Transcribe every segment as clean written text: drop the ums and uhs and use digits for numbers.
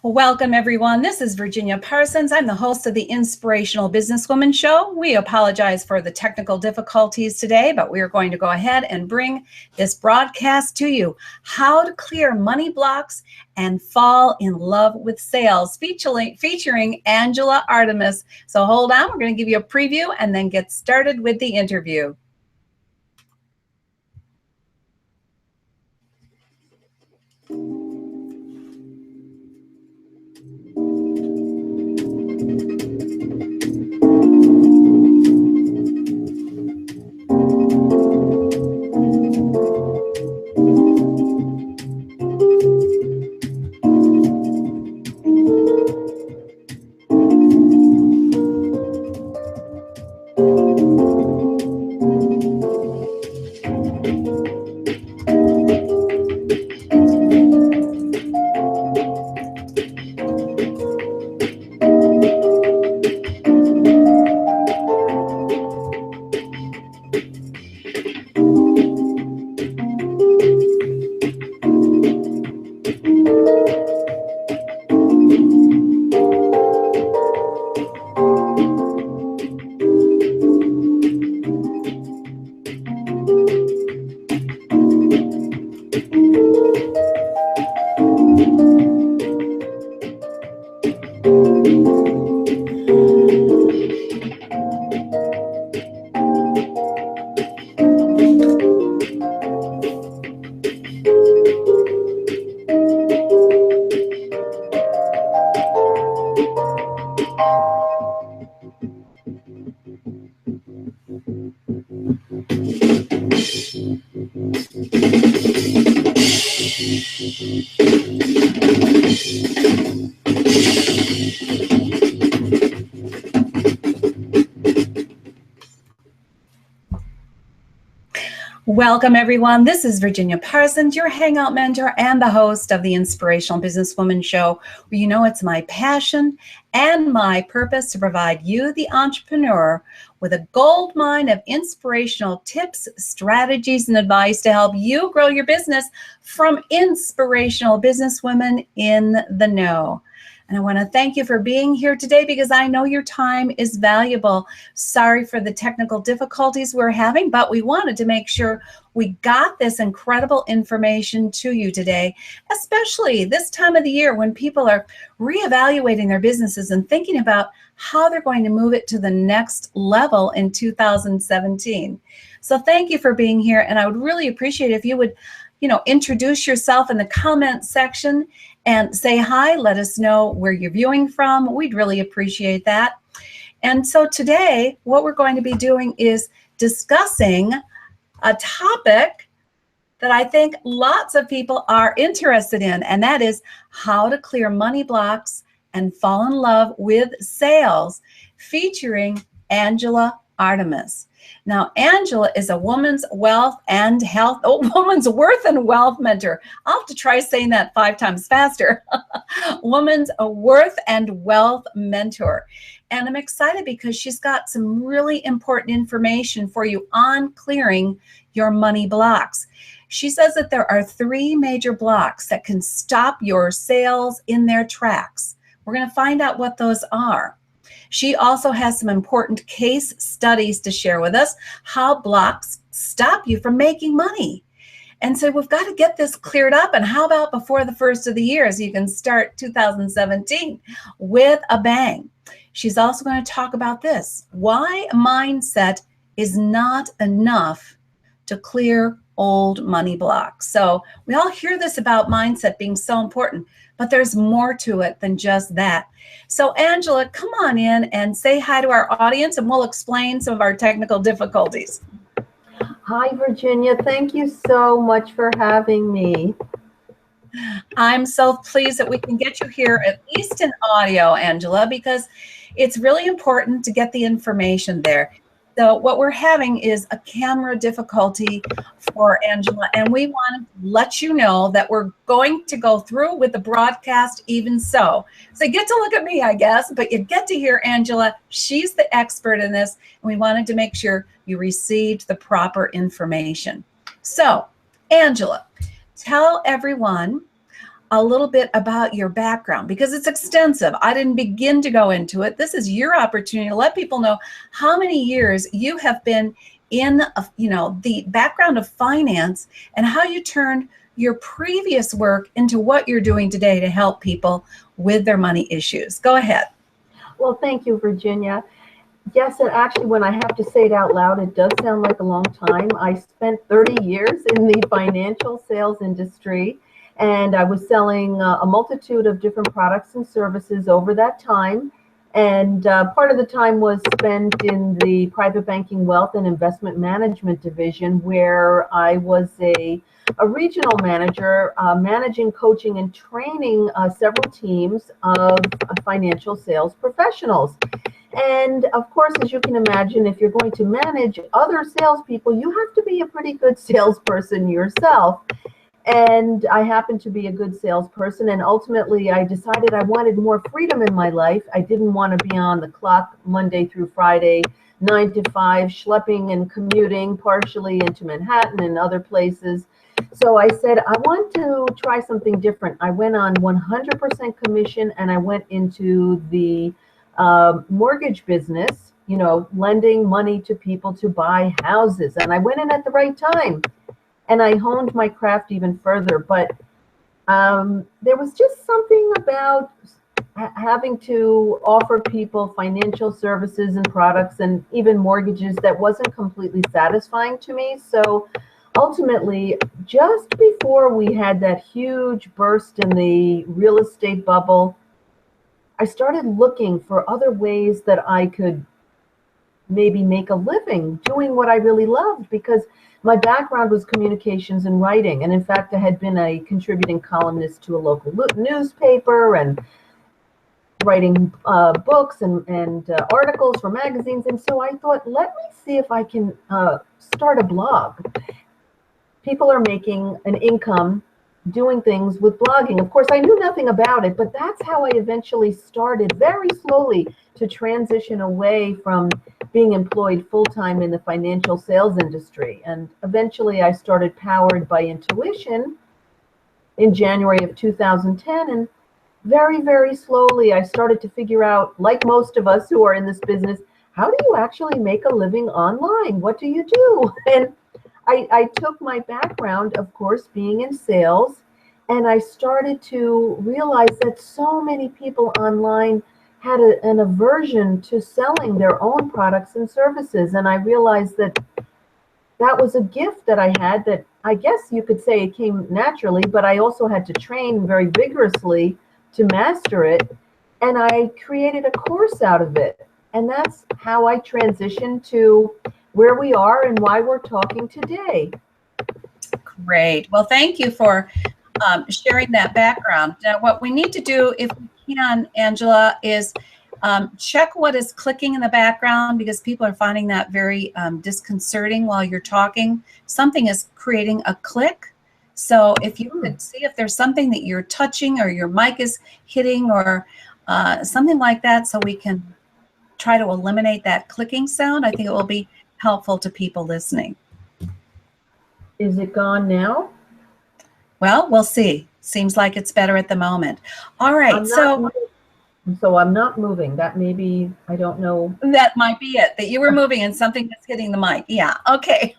Welcome, everyone. This is Virginia Parsons. I'm the host of the Inspirational Businesswoman Show. We apologize for the technical difficulties today, but we are going to go ahead and bring this broadcast to you. How to clear money blocks and fall in love with sales, featuring Angela Artemis. So hold on, we're going to give you a preview and then get started with the interview. Welcome, everyone. This is Virginia Parsons, your Hangout mentor and the host of the Inspirational Businesswoman Show, where you know it's my passion and my purpose to provide you, the entrepreneur, with a gold mine of inspirational tips, strategies, and advice to help you grow your business from inspirational businesswomen in the know. And I want to thank you for being here today because I know your time is valuable. Sorry for the technical difficulties we're having, but we wanted to make sure we got this incredible information to you today, especially this time of the year when people are reevaluating their businesses and thinking about how they're going to move it to the next level in 2017. So thank you for being here, and I would really appreciate if you would introduce yourself in the comment section and say hi. Let us know where you're viewing from. We'd really appreciate that. And so today, what we're going to be doing is discussing a topic that I think lots of people are interested in, and that is how to clear money blocks and fall in love with sales, featuring Angela Artemis. Now, Angela is a woman's worth and wealth mentor. I'll have to try saying that 5 times faster. Woman's worth and wealth mentor. And I'm excited because she's got some really important information for you on clearing your money blocks. She says that there are 3 major blocks that can stop your sales in their tracks. We're going to find out what those are. She also has some important case studies to share with us, how blocks stop you from making money. And so we've got to get this cleared up. And how about before the first of the year, so you can start 2017 with a bang. She's also going to talk about this, why mindset is not enough to clear old money blocks. So we all hear this about mindset being so important, but there's more to it than just that. So Angela, come on in and say hi to our audience, and we'll explain some of our technical difficulties. Hi, Virginia. Thank you so much for having me. I'm so pleased that we can get you here, at least in audio, Angela, because it's really important to get the information there. So what we're having is a camera difficulty for Angela, and we want to let you know that we're going to go through with the broadcast even so. So you get to look at me, I guess, but you get to hear Angela. She's the expert in this, and we wanted to make sure you received the proper information. So, Angela, tell everyone a little bit about your background, because it's extensive. I didn't begin to go into it. This is your opportunity to let people know how many years you have been in, the background of finance, and how you turned your previous work into what you're doing today to help people with their money issues. Go ahead. Well, thank you, Virginia. Yes, and actually, when I have to say it out loud, it does sound like a long time. I spent 30 years in the financial sales industry, and I was selling a multitude of different products and services over that time. And part of the time was spent in the private banking, wealth, and investment management division, where I was a regional manager, managing, coaching, and training several teams of financial sales professionals. And of course, as you can imagine, if you're going to manage other salespeople, you have to be a pretty good salesperson yourself. And I happened to be a good salesperson. And ultimately, I decided I wanted more freedom in my life. I didn't want to be on the clock Monday through Friday, 9 to 5, schlepping and commuting partially into Manhattan and other places. So I said, I want to try something different. I went on 100% commission, and I went into the mortgage business, lending money to people to buy houses. And I went in at the right time, and I honed my craft even further. But there was just something about having to offer people financial services and products and even mortgages that wasn't completely satisfying to me. So ultimately, just before we had that huge burst in the real estate bubble, I started looking for other ways that I could maybe make a living doing what I really loved, because my background was communications and writing. And in fact, I had been a contributing columnist to a local newspaper and writing books and articles for magazines. And so I thought, let me see if I can start a blog. People are making an income doing things with blogging. Of course, I knew nothing about it, but that's how I eventually started, very slowly, to transition away from being employed full-time in the financial sales industry. And eventually I started Powered by Intuition in January of 2010. And very, very slowly I started to figure out, like most of us who are in this business, how do you actually make a living online? What do you do? And I took my background, of course, being in sales, and I started to realize that so many people online had an aversion to selling their own products and services. And I realized that that was a gift that I had, that I guess you could say it came naturally, but I also had to train very vigorously to master it. And I created a course out of it. And that's how I transitioned to where we are and why we're talking today. Great. Well, thank you for sharing that background. Now, what we need to do, if we can, Angela, is check what is clicking in the background, because people are finding that very disconcerting while you're talking. Something is creating a click. So if you could see if there's something that you're touching or your mic is hitting or something like that, so we can try to eliminate that clicking sound, I think it will be helpful to people listening. Is it gone now? Well, we'll see. Seems like it's better at the moment. All right. So I'm not moving. That may be, I don't know. That might be it, that you were moving and something is hitting the mic. Yeah. Okay.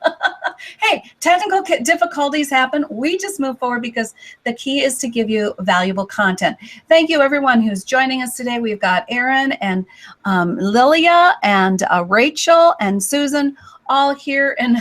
Hey, technical difficulties happen. We just move forward because the key is to give you valuable content. Thank you, everyone who's joining us today. We've got Aaron and Lilia and Rachel and Susan all here. And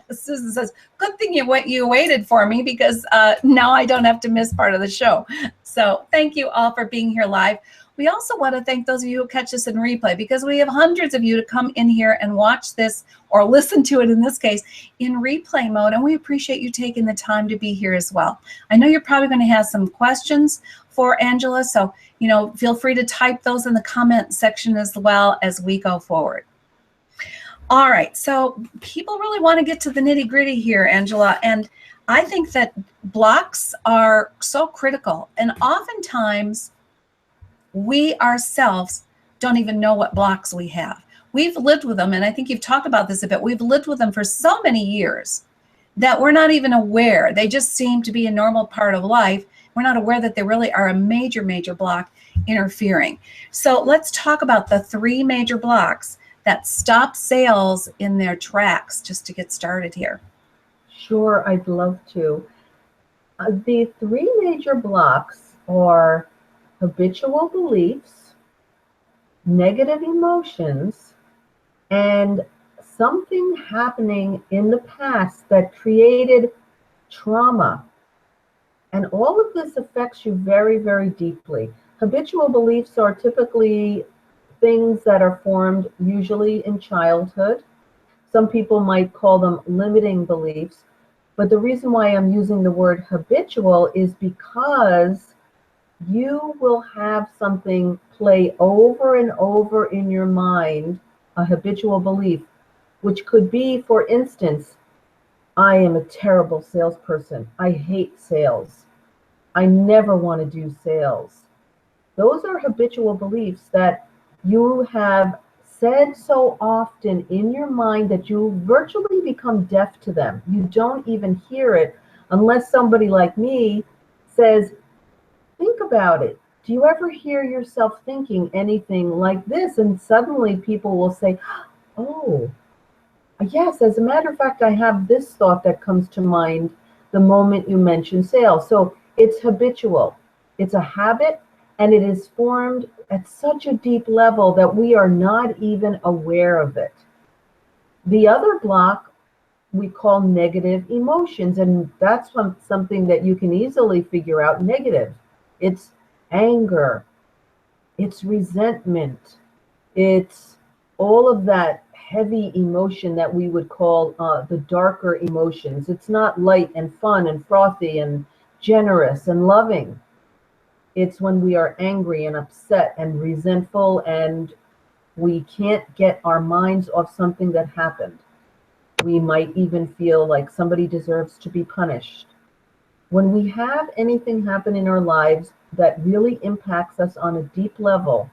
Susan says, good thing you waited for me, because now I don't have to miss part of the show. So thank you all for being here live. We also want to thank those of you who catch us in replay, because we have hundreds of you to come in here and watch this, or listen to it in this case, in replay mode. And we appreciate you taking the time to be here as well. I know you're probably going to have some questions for Angela, so feel free to type those in the comment section as well as we go forward. All right, so people really want to get to the nitty-gritty here, Angela, and I think that blocks are so critical, and oftentimes we ourselves don't even know what blocks we have. We've lived with them, and I think you've talked about this a bit. We've lived with them for so many years that we're not even aware. They just seem to be a normal part of life We're not aware that they really are a major, major block interfering. So let's talk about the 3 major blocks that stop sales in their tracks, just to get started here. Sure, I'd love to. The 3 major blocks are habitual beliefs, negative emotions, and something happening in the past that created trauma. And all of this affects you very, very deeply. Habitual beliefs are typically things that are formed usually in childhood. Some people might call them limiting beliefs. But the reason why I'm using the word habitual is because you will have something play over and over in your mind, a habitual belief, which could be, for instance, I am a terrible salesperson. I hate sales. I never want to do sales. Those are habitual beliefs that you have said so often in your mind that you virtually become deaf to them. You don't even hear it unless somebody like me says, think about it. Do you ever hear yourself thinking anything like this? And suddenly people will say, oh, yes, as a matter of fact, I have this thought that comes to mind the moment you mention sales. So it's habitual. It's a habit, and it is formed at such a deep level that we are not even aware of it. The other block we call negative emotions, and that's something that you can easily figure out. Negative. It's anger. It's resentment. It's all of that heavy emotion that we would call the darker emotions. It's not light and fun and frothy and generous and loving. It's when we are angry and upset and resentful and we can't get our minds off something that happened. We might even feel like somebody deserves to be punished. When we have anything happen in our lives that really impacts us on a deep level,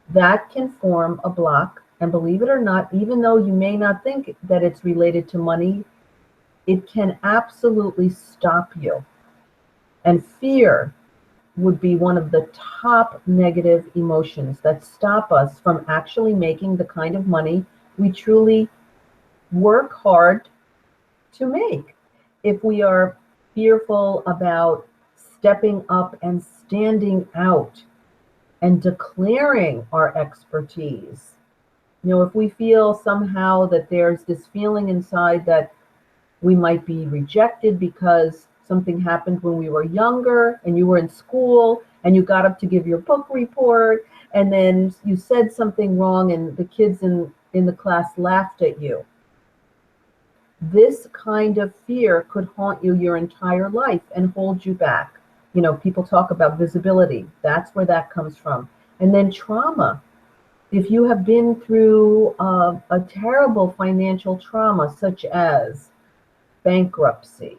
that can form a block. And believe it or not, even though you may not think that it's related to money, it can absolutely stop you. And fear would be one of the top negative emotions that stop us from actually making the kind of money we truly work hard to make. If we are fearful about stepping up and standing out and declaring our expertise, if we feel somehow that there's this feeling inside that we might be rejected because something happened when we were younger and you were in school and you got up to give your book report and then you said something wrong and the kids in the class laughed at you. This kind of fear could haunt you your entire life and hold you back. People talk about visibility. That's where that comes from. And then trauma. If you have been through a terrible financial trauma, such as bankruptcy,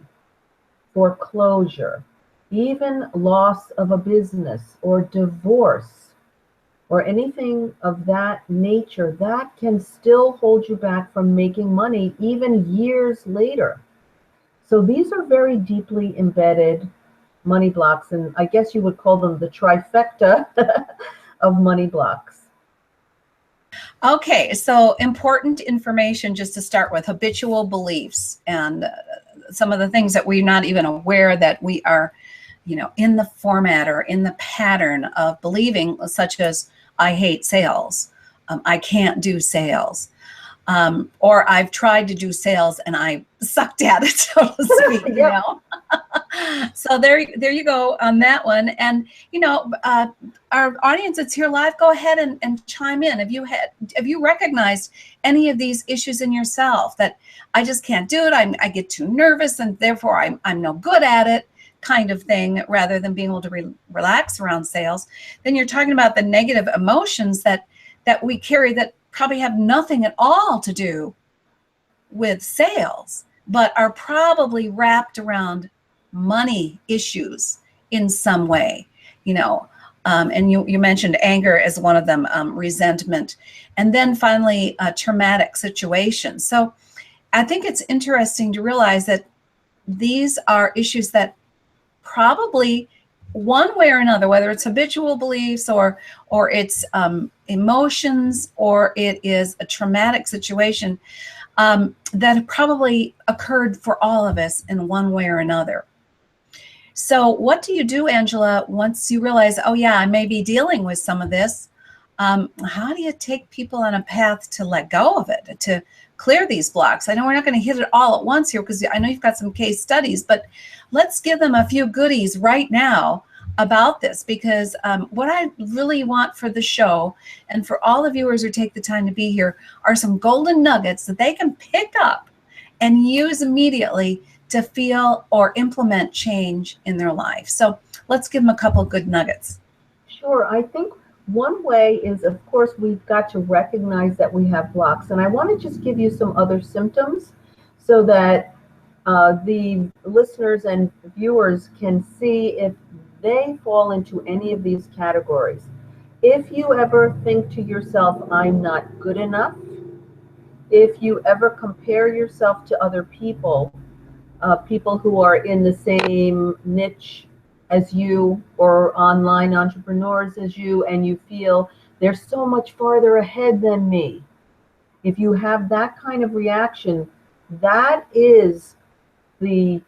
foreclosure, even loss of a business or divorce or anything of that nature, that can still hold you back from making money even years later. So these are very deeply embedded money blocks, and I guess you would call them the trifecta of money blocks. Okay, so important information just to start with: habitual beliefs and some of the things that we're not even aware that we are, in the format or in the pattern of believing, such as I hate sales, I can't do sales, or I've tried to do sales and I sucked at it, so to speak. So there you go on that one. And our audience that's here live, go ahead and chime in. Have you recognized any of these issues in yourself, that I just can't do it, I get too nervous and therefore I'm no good at it, kind of thing, rather than being able to relax around sales? Then you're talking about the negative emotions that we carry that probably have nothing at all to do with sales, but are probably wrapped around money issues in some way, and you mentioned anger as one of them, resentment, and then finally traumatic situations. So I think it's interesting to realize that these are issues that probably one way or another, whether it's habitual beliefs or it's emotions, or it is a traumatic situation, that probably occurred for all of us in one way or another. So what do you do, Angela, once you realize, oh yeah, I may be dealing with some of this? How do you take people on a path to let go of it, to clear these blocks? I know we're not going to hit it all at once here, because I know you've got some case studies, but let's give them a few goodies right now about this, because what I really want for the show and for all the viewers who take the time to be here are some golden nuggets that they can pick up and use immediately to feel or implement change in their life. So let's give them a couple good nuggets. Sure. I think one way is, of course, we've got to recognize that we have blocks. And I want to just give you some other symptoms so that the listeners and viewers can see if they fall into any of these categories. If you ever think to yourself, I'm not good enough, if you ever compare yourself to other people, people who are in the same niche as you or online entrepreneurs as you, and you feel they're so much farther ahead than me. If you have that kind of reaction, that is the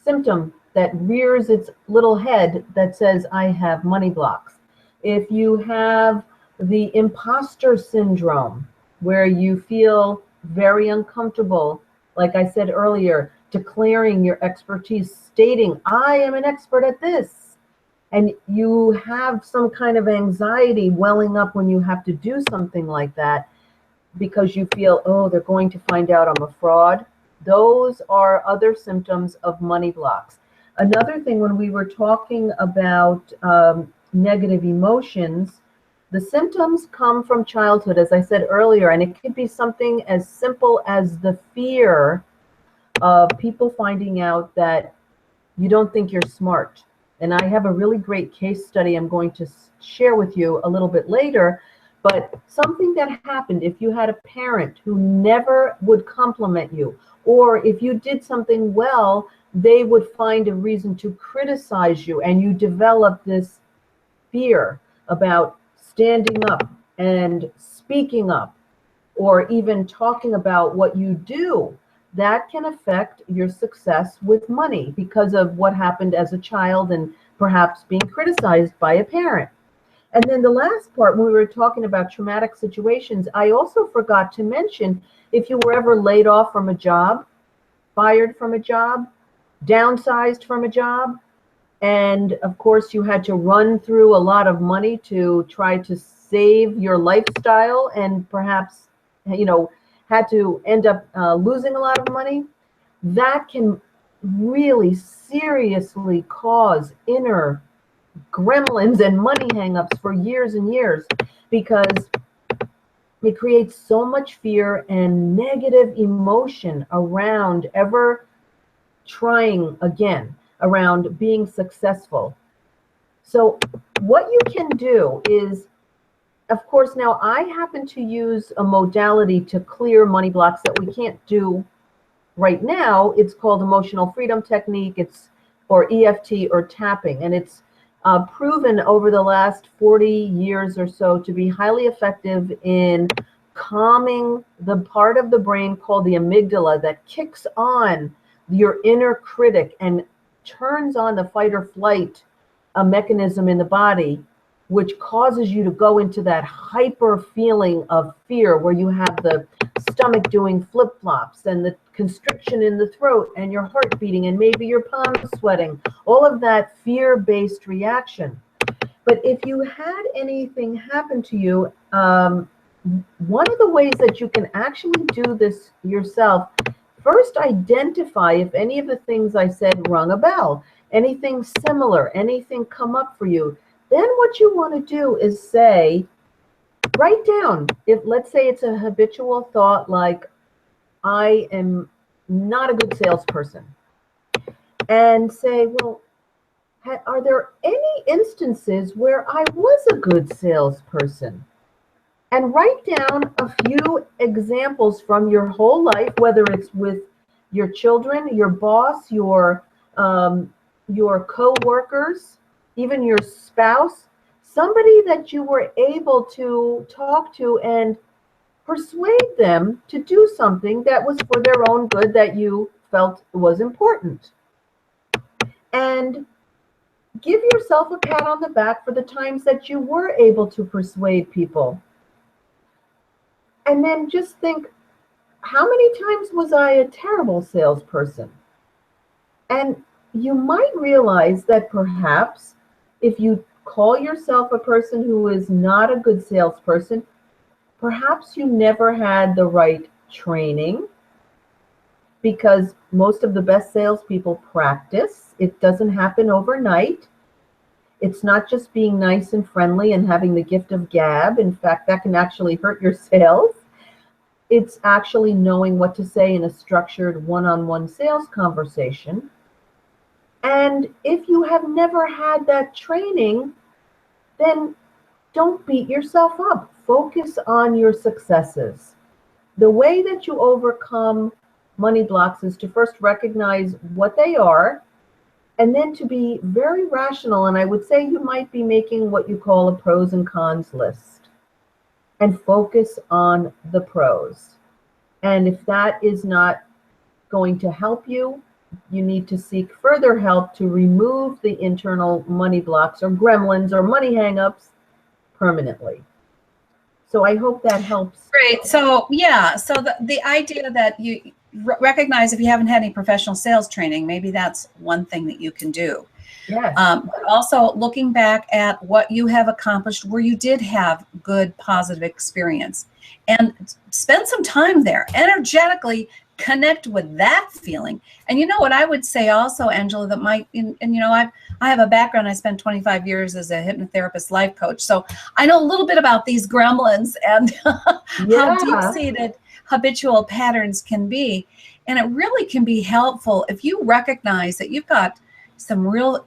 symptom that rears its little head that says, I have money blocks. If you have the imposter syndrome, where you feel very uncomfortable, like I said earlier, declaring your expertise, stating, I am an expert at this, and you have some kind of anxiety welling up when you have to do something like that because you feel, oh, they're going to find out I'm a fraud. Those are other symptoms of money blocks. Another thing, when we were talking about negative emotions, the symptoms come from childhood, as I said earlier, and it could be something as simple as the fear of people finding out that you don't think you're smart. And I have a really great case study I'm going to share with you a little bit later, but something that happened if you had a parent who never would compliment you, or if you did something well, they would find a reason to criticize you, and you develop this fear about standing up and speaking up, or even talking about what you do. That can affect your success with money because of what happened as a child and perhaps being criticized by a parent. And then the last part, when we were talking about traumatic situations, I also forgot to mention, if you were ever laid off from a job, fired from a job, downsized from a job, and of course you had to run through a lot of money to try to save your lifestyle, and perhaps, had to end up losing a lot of money, that can really seriously cause inner gremlins and money hangups for years and years, because it creates so much fear and negative emotion around ever trying again, around being successful. So what you can do is, of course, now I happen to use a modality to clear money blocks that we can't do right now. It's called emotional freedom technique. It's or EFT or tapping, and it's proven over the last 40 years or so to be highly effective in calming the part of the brain called the amygdala that kicks on your inner critic and turns on the fight or flight mechanism in the body, which causes you to go into that hyper feeling of fear, where you have the stomach doing flip-flops and the constriction in the throat and your heart beating and maybe your palms sweating, all of that fear-based reaction. But if you had anything happen to you, one of the ways that you can actually do this yourself, first identify if any of the things I said rung a bell, anything similar, anything come up for you. Then what you want to do is say, write down, if let's say it's a habitual thought like, I am not a good salesperson, and say, well, are there any instances where I was a good salesperson? And write down a few examples from your whole life, whether it's with your children, your boss, your your co-workers, even your spouse, somebody that you were able to talk to and persuade them to do something that was for their own good that you felt was important. And give yourself a pat on the back for the times that you were able to persuade people. And then just think, how many times was I a terrible salesperson? And you might realize that perhaps if you call yourself a person who is not a good salesperson, perhaps you never had the right training, because most of the best salespeople practice. It doesn't happen overnight. It's not just being nice and friendly and having the gift of gab. In fact, that can actually hurt your sales. It's actually knowing what to say in a structured one-on-one sales conversation. And if you have never had that training, then don't beat yourself up. Focus on your successes. The way that you overcome money blocks is to first recognize what they are, and then to be very rational. And I would say you might be making what you call a pros and cons list, and focus on the pros. And if that is not going to help you, you need to seek further help to remove the internal money blocks or gremlins or money hangups permanently. So I hope that helps. Great. So yeah, so the idea that you recognize if you haven't had any professional sales training, maybe that's one thing that you can do. Yes. But also looking back at what you have accomplished where you did have good, positive experience, and spend some time there, energetically connect with that feeling. And you know what I would say also, Angela, that I have a background. I spent 25 years as a hypnotherapist, life coach. So I know a little bit about these gremlins and how deep-seated habitual patterns can be. And it really can be helpful if you recognize that you've got some real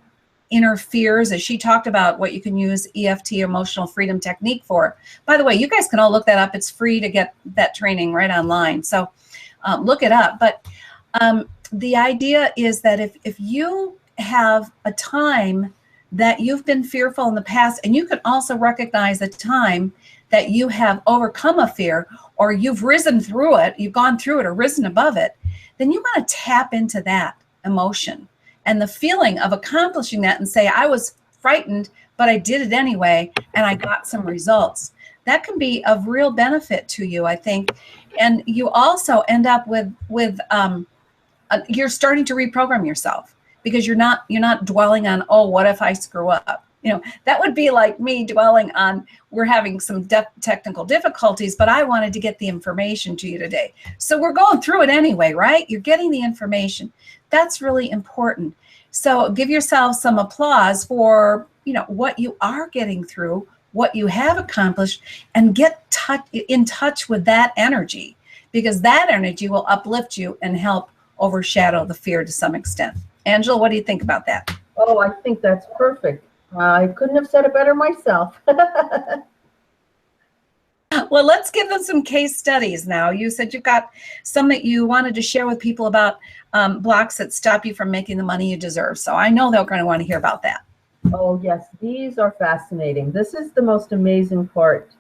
inner fears, as she talked about what you can use EFT, emotional freedom technique, for. By the way, you guys can all look that up. It's free to get that training right online. So look it up. But the idea is that if you have a time that you've been fearful in the past, and you can also recognize a time that you have overcome a fear, or you've risen through it, you've gone through it or risen above it, then you want to tap into that emotion and the feeling of accomplishing that and say, I was frightened, but I did it anyway, and I got some results. That can be of real benefit to you, I think. And you also end up with you're starting to reprogram yourself, because you're not dwelling on, oh, what if I screw up? That would be like me dwelling on, we're having some technical difficulties, but I wanted to get the information to you today. So we're going through it anyway, right? You're getting the information. That's really important. So give yourself some applause for, what you are getting through, what you have accomplished, and get in touch with that energy, because that energy will uplift you and help overshadow the fear to some extent. Angela, what do you think about that? Oh, I think that's perfect. I couldn't have said it better myself. Well, let's give them some case studies now. You said you've got some that you wanted to share with people about blocks that stop you from making the money you deserve. So I know they're going to want to hear about that. Oh, yes. These are fascinating. This is the most amazing part.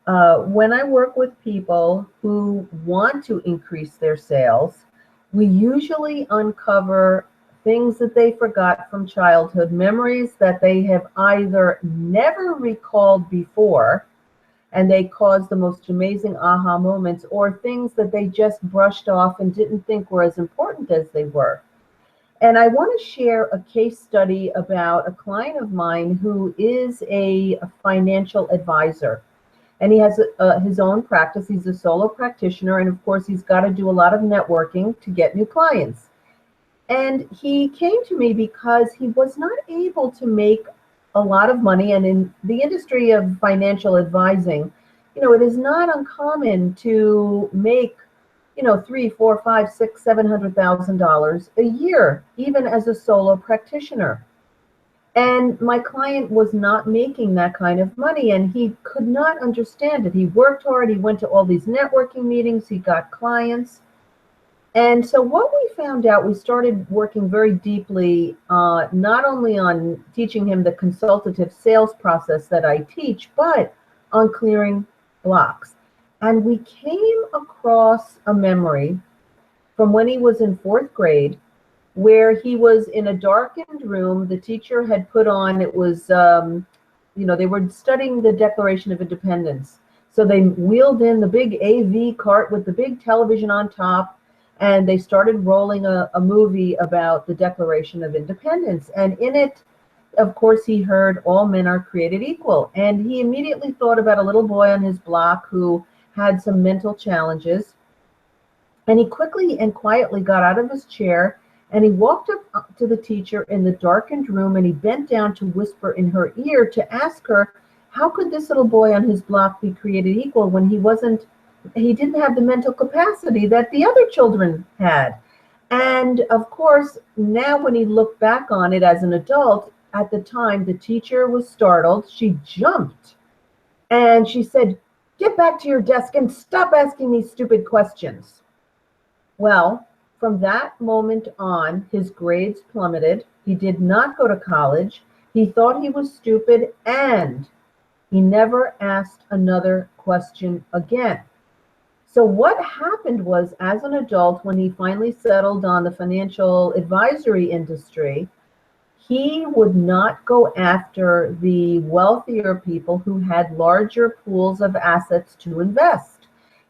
When I work with people who want to increase their sales, we usually uncover things that they forgot from childhood, memories that they have either never recalled before, and they cause the most amazing aha moments, or things that they just brushed off and didn't think were as important as they were. And I want to share a case study about a client of mine who is a financial advisor. And he has his own practice. He's a solo practitioner. And of course, he's got to do a lot of networking to get new clients. And he came to me because he was not able to make a lot of money. And in the industry of financial advising, it is not uncommon to make, $300,000, $400,000, $500,000, $600,000, $700,000 a year, even as a solo practitioner. And my client was not making that kind of money, and he could not understand it. He worked hard. He went to all these networking meetings. He got clients. And so what we found out, we started working very deeply, not only on teaching him the consultative sales process that I teach, but on clearing blocks. And we came across a memory from when he was in 4th grade, where he was in a darkened room. The teacher had put on, it was, they were studying the Declaration of Independence. So they wheeled in the big AV cart with the big television on top, and they started rolling a movie about the Declaration of Independence. And in it, of course, he heard all men are created equal. And he immediately thought about a little boy on his block who had some mental challenges. And he quickly and quietly got out of his chair, and he walked up to the teacher in the darkened room, and he bent down to whisper in her ear to ask her, how could this little boy on his block be created equal when he didn't have the mental capacity that the other children had? And of course, now when he looked back on it as an adult, at the time, the teacher was startled. She jumped and she said, get back to your desk and stop asking me stupid questions. Well, from that moment on, his grades plummeted. He did not go to college. He thought he was stupid, and he never asked another question again. So what happened was, as an adult, when he finally settled on the financial advisory industry, he would not go after the wealthier people who had larger pools of assets to invest.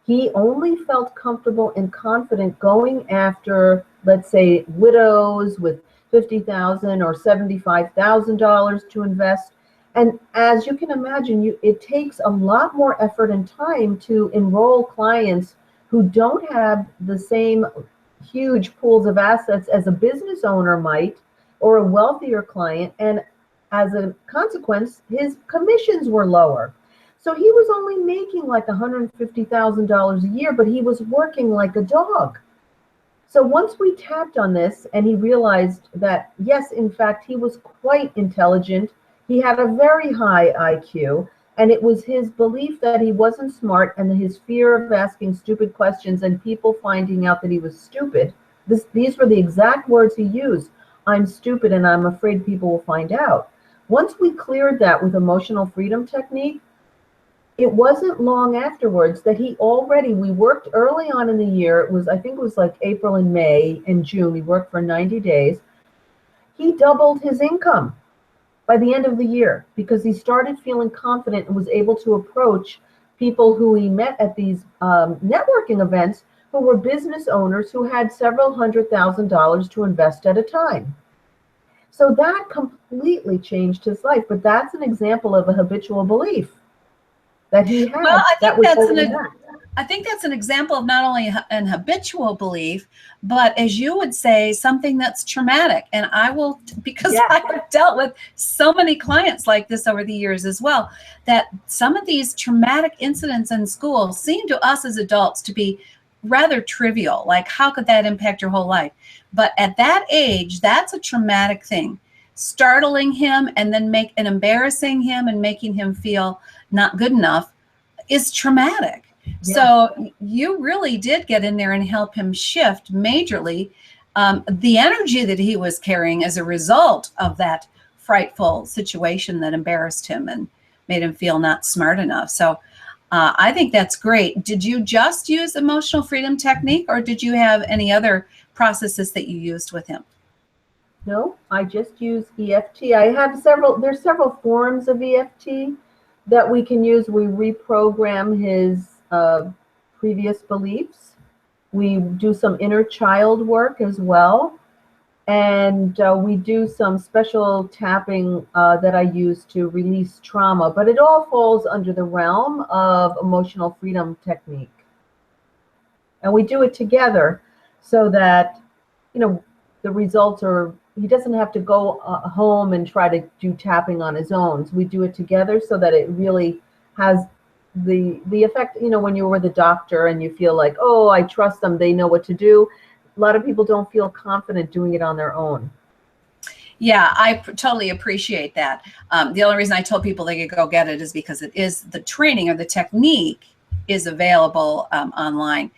He only felt comfortable and confident going after, let's say, widows with $50,000 or $75,000 to invest. And as you can imagine, it takes a lot more effort and time to enroll clients who don't have the same huge pools of assets as a business owner might, or a wealthier client. And as a consequence, his commissions were lower. So he was only making like $150,000 a year, but he was working like a dog. So once we tapped on this, and he realized that, yes, in fact, he was quite intelligent. He had a very high IQ, and it was his belief that he wasn't smart, and his fear of asking stupid questions and people finding out that he was stupid. These were the exact words he used. I'm stupid, and I'm afraid people will find out. Once we cleared that with emotional freedom technique, it wasn't long afterwards that we worked early on in the year. I think it was like April and May and June. We worked for 90 days. He doubled his income by the end of the year because he started feeling confident and was able to approach people who he met at these networking events who were business owners who had several $100,000 to invest at a time. So that completely changed his life. But that's an example of a habitual belief that he had. Well, I think that's an example of not only an habitual belief, but, as you would say, something that's traumatic. And because I've dealt with so many clients like this over the years as well, that some of these traumatic incidents in school seem to us as adults to be rather trivial. Like, how could that impact your whole life? But at that age, that's a traumatic thing. Startling him and then embarrassing him and making him feel not good enough is traumatic. Yeah. So you really did get in there and help him shift majorly the energy that he was carrying as a result of that frightful situation that embarrassed him and made him feel not smart enough. So I think that's great. Did you just use emotional freedom technique, or did you have any other processes that you used with him? No, I just use EFT. There's several forms of EFT that we can use. We reprogram his previous beliefs. We do some inner child work as well. And we do some special tapping that I use to release trauma. But it all falls under the realm of emotional freedom technique. And we do it together so that, the results are, he doesn't have to go home and try to do tapping on his own. So we do it together so that it really has the effect, when you're with a doctor and you feel like, oh, I trust them, they know what to do. A lot of people don't feel confident doing it on their own. Yeah, I totally appreciate that. The only reason I told people they could go get it is because it is the training or the technique is available online.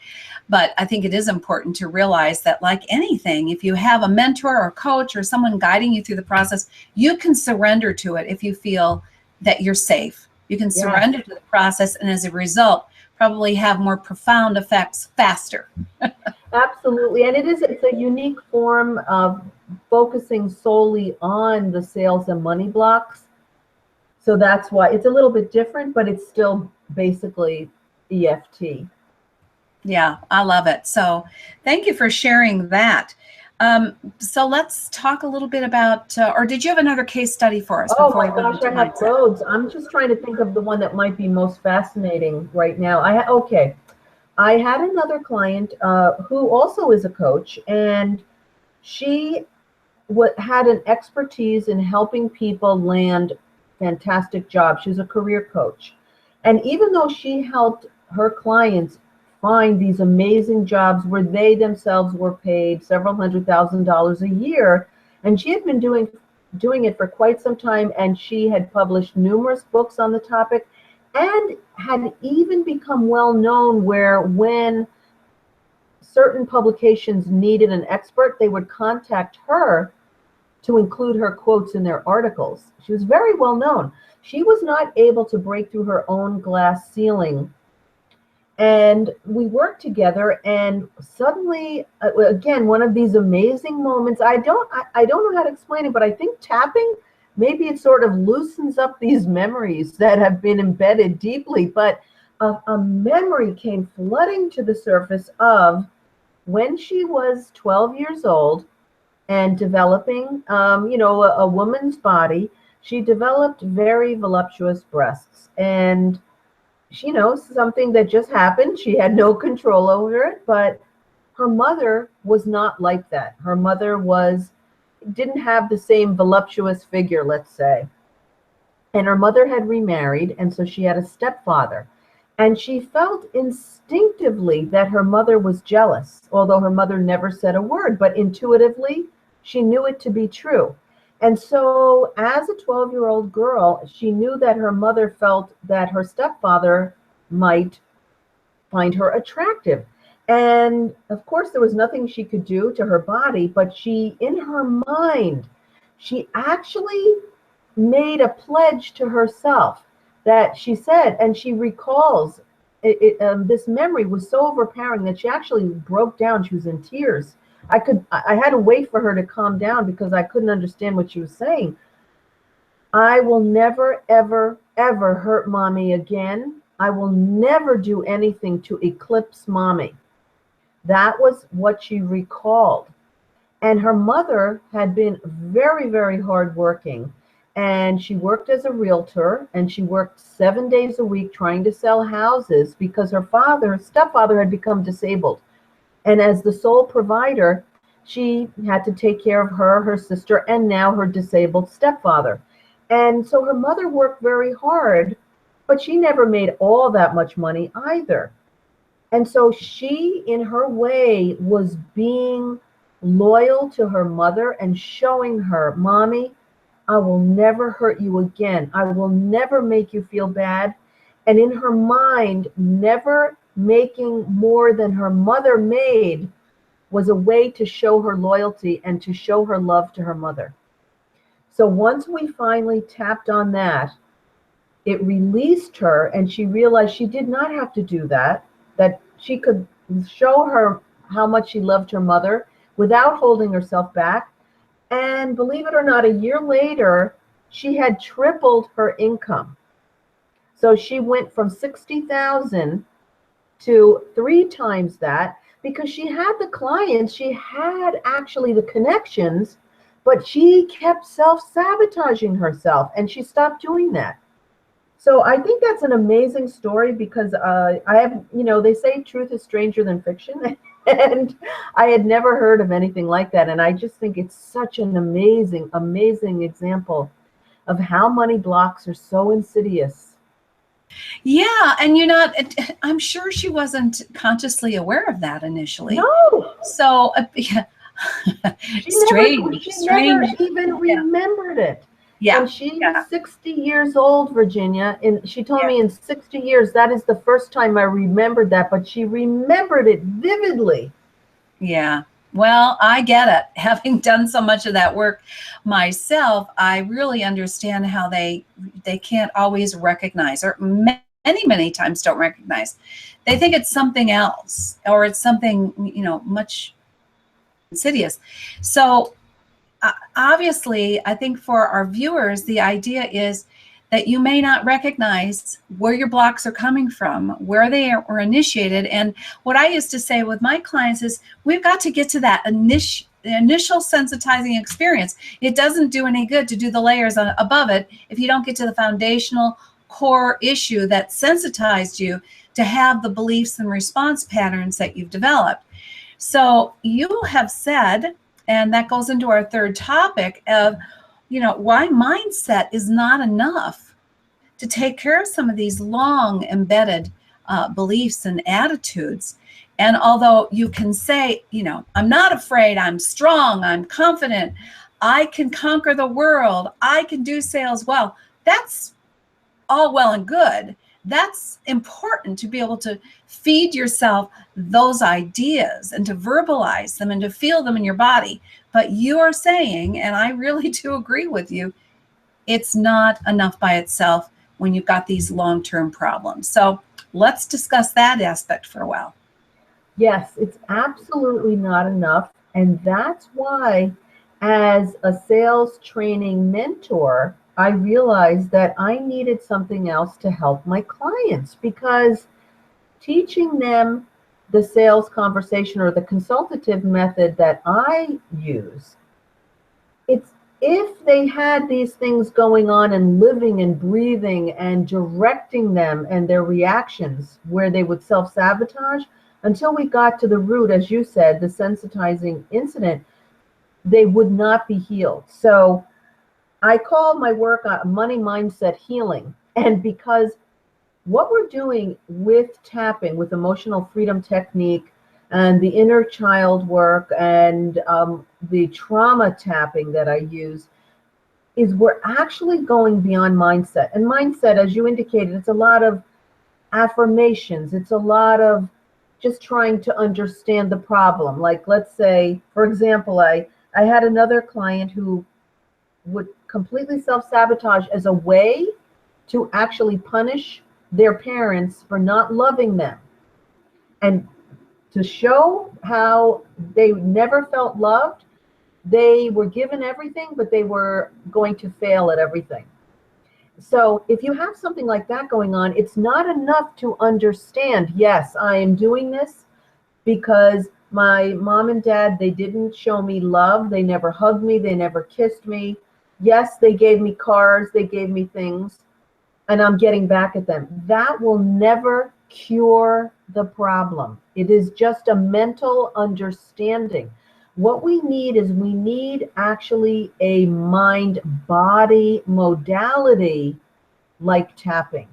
But I think it is important to realize that, like anything, if you have a mentor or coach or someone guiding you through the process, you can surrender to it if you feel that you're safe. You can surrender to the process, and as a result, probably have more profound effects faster. Absolutely. And it's a unique form of focusing solely on the sales and money blocks. So that's why it's a little bit different, but it's still basically EFT. Yeah, I love it. So thank you for sharing that. So let's talk a little bit about, or did you have another case study for us? Oh my gosh, I have loads. I'm just trying to think of the one that might be most fascinating right now. I had another client who also is a coach, and she had an expertise in helping people land fantastic jobs. She was a career coach. And even though she helped her clients find these amazing jobs where they themselves were paid several $100,000s a year, and she had been doing it for quite some time, and she had published numerous books on the topic and had even become well known where when certain publications needed an expert, they would contact her to include her quotes in their articles. She was very well known. She was not able to break through her own glass ceiling. And we worked together, and suddenly, again, one of these amazing moments. I don't know how to explain it, but I think tapping, maybe it sort of loosens up these memories that have been embedded deeply. But a memory came flooding to the surface of when she was 12 years old and developing, a woman's body. She developed very voluptuous breasts, and something that just happened. She had no control over it, but her mother was not like that. Her mother didn't have the same voluptuous figure, let's say. And her mother had remarried, and so she had a stepfather. And she felt instinctively that her mother was jealous, although her mother never said a word, but intuitively, she knew it to be true. And so as a 12-year-old girl, she knew that her mother felt that her stepfather might find her attractive. And of course, there was nothing she could do to her body, but in her mind, she actually made a pledge to herself that she said, and she recalls this memory was so overpowering that she actually broke down. She was in tears. I had to wait for her to calm down because I couldn't understand what she was saying. I will never, ever, ever hurt mommy again. I will never do anything to eclipse mommy. That was what she recalled. And her mother had been very, very hardworking. And she worked as a realtor, and she worked 7 days a week trying to sell houses because her stepfather had become disabled. And as the sole provider, she had to take care of her sister, and now her disabled stepfather. And so her mother worked very hard, but she never made all that much money either. And so she, in her way, was being loyal to her mother and showing her, mommy, I will never hurt you again. I will never make you feel bad. And in her mind, never making more than her mother made was a way to show her loyalty and to show her love to her mother. So once we finally tapped on that, it released her, and she realized she did not have to do that she could show her how much she loved her mother without holding herself back. And believe it or not, a year later, she had tripled her income. So she went from $60,000 to 3 times that, because she had the clients, she had actually the connections, but she kept self-sabotaging herself, and she stopped doing that. So I think that's an amazing story because they say truth is stranger than fiction, and I had never heard of anything like that. And I just think it's such an amazing, amazing example of how money blocks are so insidious. Yeah, and I'm sure she wasn't consciously aware of that initially. No. So, She never even remembered it. Yeah. And she's 60 years old, Virginia. And she told me in 60 years, that is the first time I remembered that, but she remembered it vividly. Yeah. Well, I get it. Having done so much of that work myself, I really understand how they can't always recognize, or many times don't recognize. They think it's something else, or it's something, much insidious. So obviously, I think for our viewers, the idea is that you may not recognize where your blocks are coming from, where they were initiated. And what I used to say with my clients is, we've got to get to that initial sensitizing experience. It doesn't do any good to do the layers above it if you don't get to the foundational core issue that sensitized you to have the beliefs and response patterns that you've developed. So you have said, and that goes into our third topic of, why mindset is not enough to take care of some of these long embedded beliefs and attitudes. And although you can say, I'm not afraid, I'm strong, I'm confident, I can conquer the world, I can do sales well, that's all well and good. That's important, to be able to feed yourself those ideas and to verbalize them and to feel them in your body. But you are saying, and I really do agree with you, it's not enough by itself when you've got these long-term problems. So let's discuss that aspect for a while. Yes, it's absolutely not enough. And that's why, as a sales training mentor, I realized that I needed something else to help my clients, because teaching them the sales conversation or the consultative method that I use, it's, if they had these things going on and living and breathing and directing them and their reactions where they would self-sabotage, until we got to the root, as you said, the sensitizing incident, they would not be healed. So I call my work money mindset healing. And because what we're doing with tapping, with emotional freedom technique and the inner child work and the trauma tapping that I use, is we're actually going beyond mindset. And mindset, as you indicated, it's a lot of affirmations. It's a lot of just trying to understand the problem. Like, let's say, for example, I had another client who would completely self-sabotage as a way to actually punish their parents for not loving them, and to show how they never felt loved. They were given everything, but they were going to fail at everything. So if you have something like that going on, it's not enough to understand, yes, I am doing this because my mom and dad, they didn't show me love. They never hugged me. They never kissed me. Yes, they gave me cars. They gave me things, and I'm getting back at them. That will never cure the problem. It is just a mental understanding. What we need is, we need actually a mind-body modality like tapping.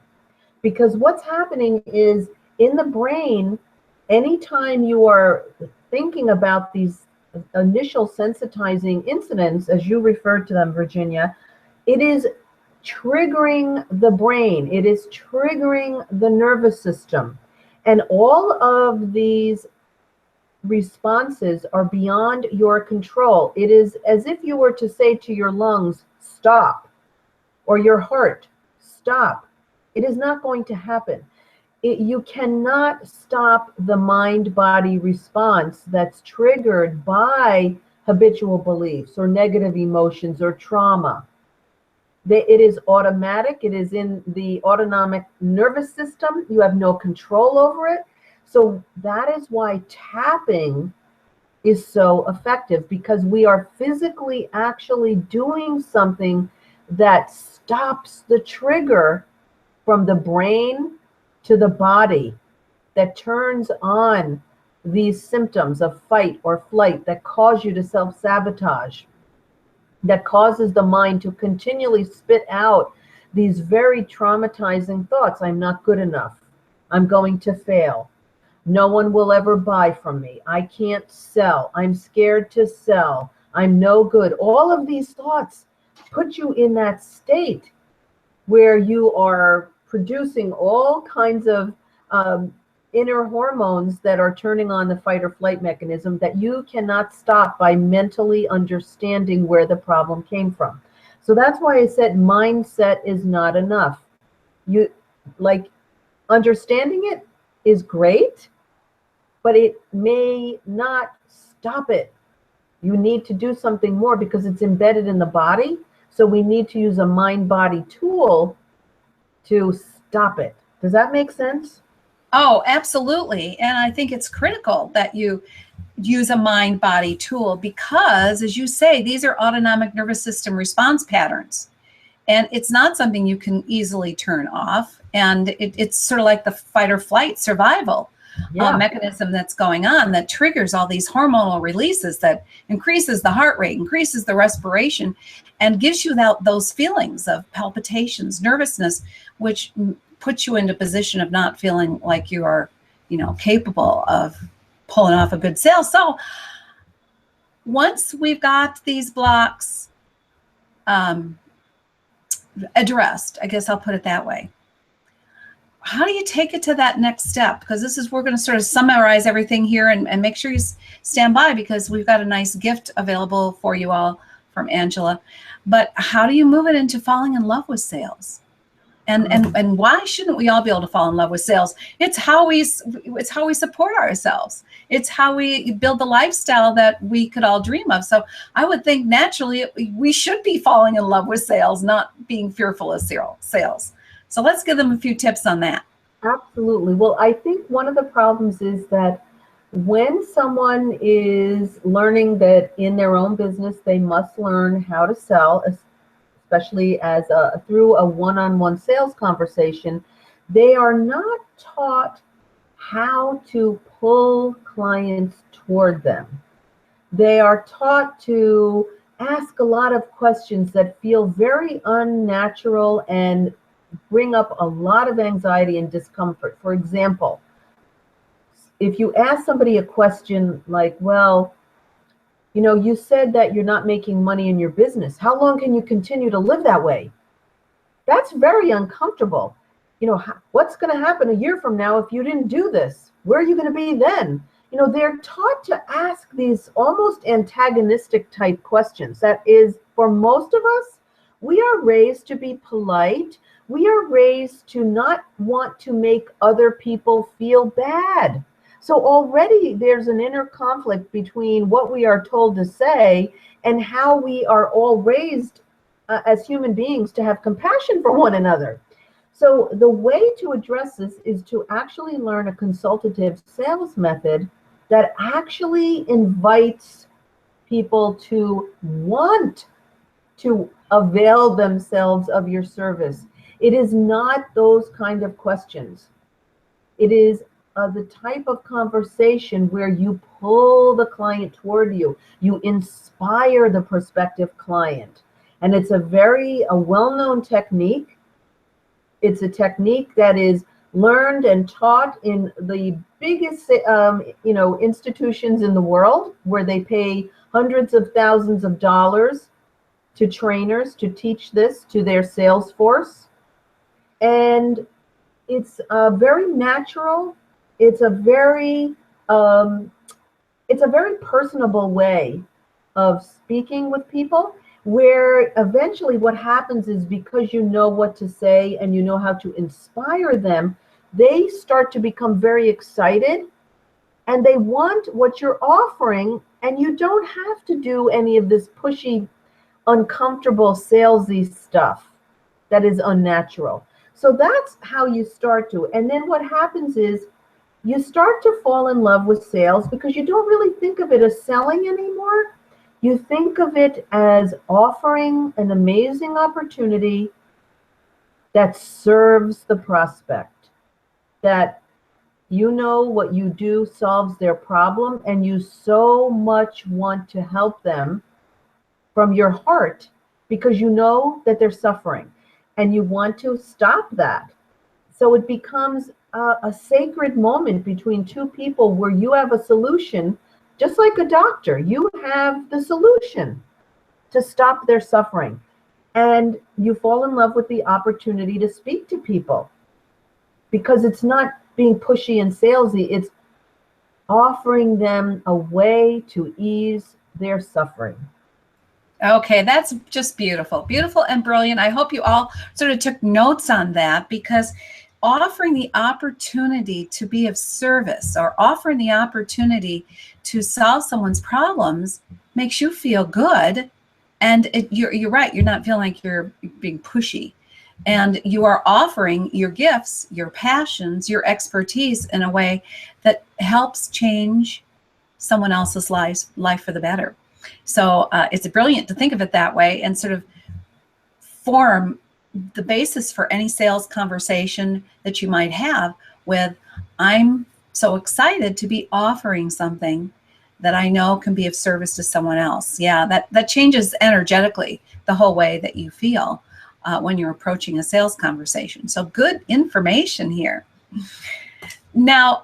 Because what's happening is, in the brain, anytime you are thinking about these initial sensitizing incidents, as you referred to them, Virginia, it is triggering the brain. It is triggering the nervous system. And all of these responses are beyond your control. It is as if you were to say to your lungs, stop, or your heart, stop. It is not going to happen. You cannot stop the mind-body response that's triggered by habitual beliefs or negative emotions or trauma. It is automatic. It is in the autonomic nervous system. You have no control over it. So that is why tapping is so effective, because we are physically actually doing something that stops the trigger from the brain to the body, that turns on these symptoms of fight or flight that cause you to self-sabotage, that causes the mind to continually spit out these very traumatizing thoughts. I'm not good enough. I'm going to fail. No one will ever buy from me. I can't sell. I'm scared to sell. I'm no good. All of these thoughts put you in that state where you are producing all kinds of inner hormones that are turning on the fight or flight mechanism that you cannot stop by mentally understanding where the problem came from. So that's why I said mindset is not enough. You like understanding it is great, but it may not stop it. You need to do something more because it's embedded in the body. So we need to use a mind-body tool to stop it. Does that make sense? Oh, absolutely. And I think it's critical that you use a mind-body tool because, as you say, these are autonomic nervous system response patterns. And it's not something you can easily turn off. And it's sort of like the fight or flight survival mechanism that's going on that triggers all these hormonal releases that increases the heart rate, increases the respiration, and gives you those feelings of palpitations, nervousness, which puts you into a position of not feeling like you are, capable of pulling off a good sale. So once we've got these blocks addressed, I guess I'll put it that way, how do you take it to that next step? Because we're going to sort of summarize everything here and make sure you stand by because we've got a nice gift available for you all from Angela. But how do you move it into falling in love with sales? And why shouldn't we all be able to fall in love with sales? It's how we support ourselves. It's how we build the lifestyle that we could all dream of. So I would think naturally we should be falling in love with sales, not being fearful of sales. So let's give them a few tips on that. Absolutely. Well, I think one of the problems is that when someone is learning that in their own business, they must learn how to sell, especially through a one-on-one sales conversation, they are not taught how to pull clients toward them. They are taught to ask a lot of questions that feel very unnatural and bring up a lot of anxiety and discomfort. For example, if you ask somebody a question like, well, you said that you're not making money in your business. How long can you continue to live that way? That's very uncomfortable. What's going to happen a year from now if you didn't do this? Where are you going to be then? They're taught to ask these almost antagonistic type questions. That is, for most of us, we are raised to be polite. We are raised to not want to make other people feel bad. So already there's an inner conflict between what we are told to say and how we are all raised as human beings to have compassion for one another. So the way to address this is to actually learn a consultative sales method that actually invites people to want to avail themselves of your service. It is not those kind of questions. It is the type of conversation where you pull the client toward you. You inspire the prospective client. And it's a well-known technique. It's a technique that is learned and taught in the biggest institutions in the world, where they pay hundreds of thousands of dollars to trainers to teach this to their sales force. And it's very natural. It's a very personable way of speaking with people, where eventually what happens is, because you know what to say and you know how to inspire them, they start to become very excited and they want what you're offering, and you don't have to do any of this pushy, uncomfortable, salesy stuff that is unnatural. So that's how you start to. And then what happens is you start to fall in love with sales because you don't really think of it as selling anymore. You think of it as offering an amazing opportunity that serves the prospect, that what you do solves their problem, and you so much want to help them from your heart because you know that they're suffering and you want to stop that. So it becomes a sacred moment between two people where you have a solution. Just like a doctor, you have the solution to stop their suffering. And you fall in love with the opportunity to speak to people, because it's not being pushy and salesy. It's offering them a way to ease their suffering. Okay, that's just beautiful. Beautiful and brilliant. I hope you all sort of took notes on that, because offering the opportunity to be of service or offering the opportunity to solve someone's problems makes you feel good. And you're right. You're not feeling like you're being pushy. And you are offering your gifts, your passions, your expertise in a way that helps change someone else's life for the better. So it's brilliant to think of it that way and sort of form the basis for any sales conversation that you might have with, I'm so excited to be offering something that I know can be of service to someone else. Yeah, that changes energetically the whole way that you feel when you're approaching a sales conversation. So good information here. Now,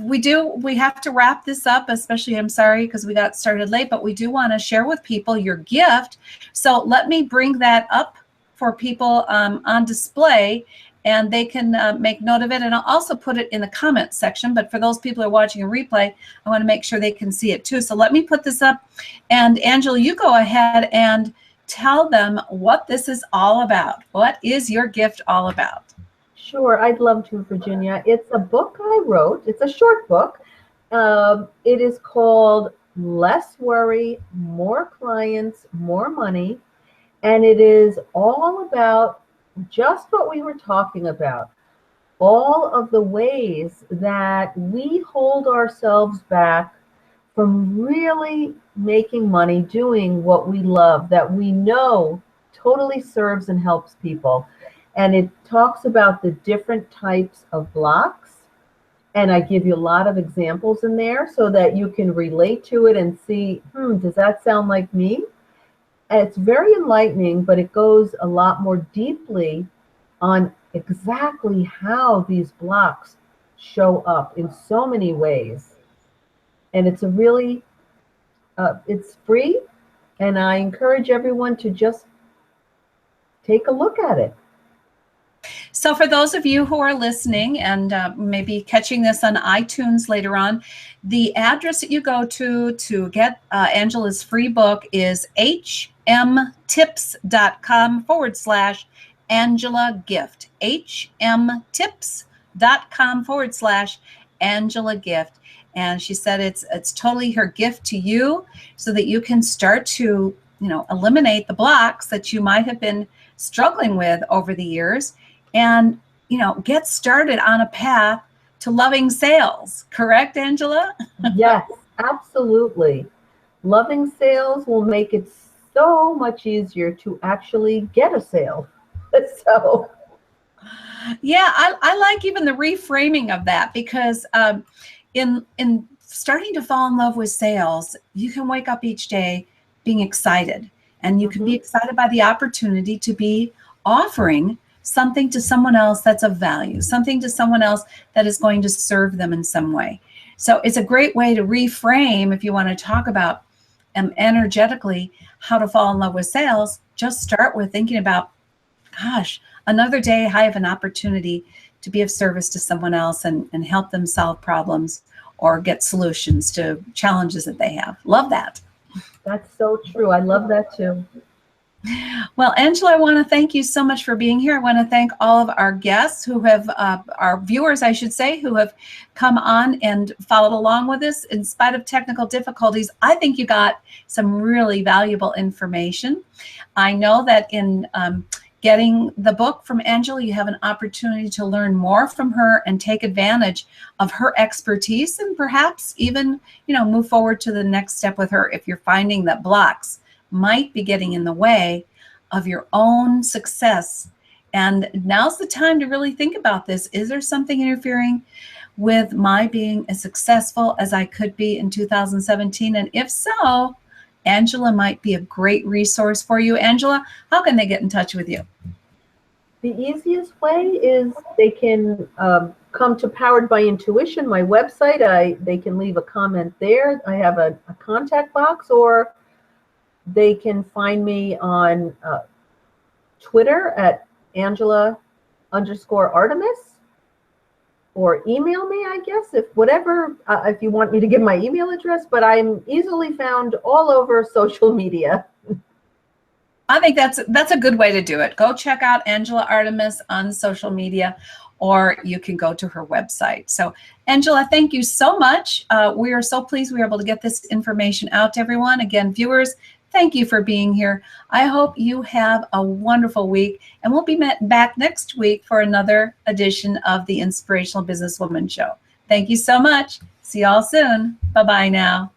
we have to wrap this up, especially, I'm sorry, because we got started late, but we do want to share with people your gift. So let me bring that up for people on display, and they can make note of it. And I'll also put it in the comment section. But for those people who are watching a replay, I want to make sure they can see it too. So let me put this up. And Angela, you go ahead and tell them what this is all about. What is your gift all about? Sure, I'd love to, Virginia. It's a book I wrote. It's a short book. It is called Less Worry, More Clients, More Money. And it is all about just what we were talking about. All of the ways that we hold ourselves back from really making money doing what we love, that we know totally serves and helps people. And it talks about the different types of blocks. And I give you a lot of examples in there so that you can relate to it and see, does that sound like me? And it's very enlightening, but it goes a lot more deeply on exactly how these blocks show up in so many ways. And it's a really, it's free. And I encourage everyone to just take a look at it. So for those of you who are listening and maybe catching this on iTunes later on, the address that you go to get Angela's free book is hmtips.com/Angela Gift. hmtips.com/Angela Gift. And she said it's totally her gift to you so that you can start to, eliminate the blocks that you might have been struggling with over the years, and get started on a path to loving sales. Correct, Angela? Yes, absolutely. Loving sales will make it so much easier to actually get a sale. So yeah, I like even the reframing of that, because in starting to fall in love with sales, you can wake up each day being excited, and you can be excited by the opportunity to be offering something to someone else that's of value, something to someone else that is going to serve them in some way. So it's a great way to reframe if you want to talk about energetically how to fall in love with sales. Just start with thinking about, gosh, another day I have an opportunity to be of service to someone else and help them solve problems or get solutions to challenges that they have. Love that. that's so true. I love that too. Well, Angela, I want to thank you so much for being here. I want to thank all of our guests who have, our viewers, I should say, who have come on and followed along with us in spite of technical difficulties. I think you got some really valuable information. I know that in getting the book from Angela, you have an opportunity to learn more from her and take advantage of her expertise, and perhaps even, move forward to the next step with her if you're finding that blocks might be getting in the way of your own success. And now's the time to really think about this. Is there something interfering with my being as successful as I could be in 2017? And if so, Angela might be a great resource for you. Angela, how can they get in touch with you? The easiest way is they can come to Powered by Intuition, my website. They can leave a comment there. I have a contact box, or they can find me on Twitter at Angela_Artemis, or email me, I guess, if you want me to give my email address, but I'm easily found all over social media. I think that's a good way to do it. Go check out Angela Artemis on social media, or you can go to her website. So Angela, thank you so much. We are so pleased we were able to get this information out to everyone. Again, viewers, thank you for being here. I hope you have a wonderful week, and we'll be back next week for another edition of the Inspirational Businesswoman Show. Thank you so much. See y'all soon. Bye-bye now.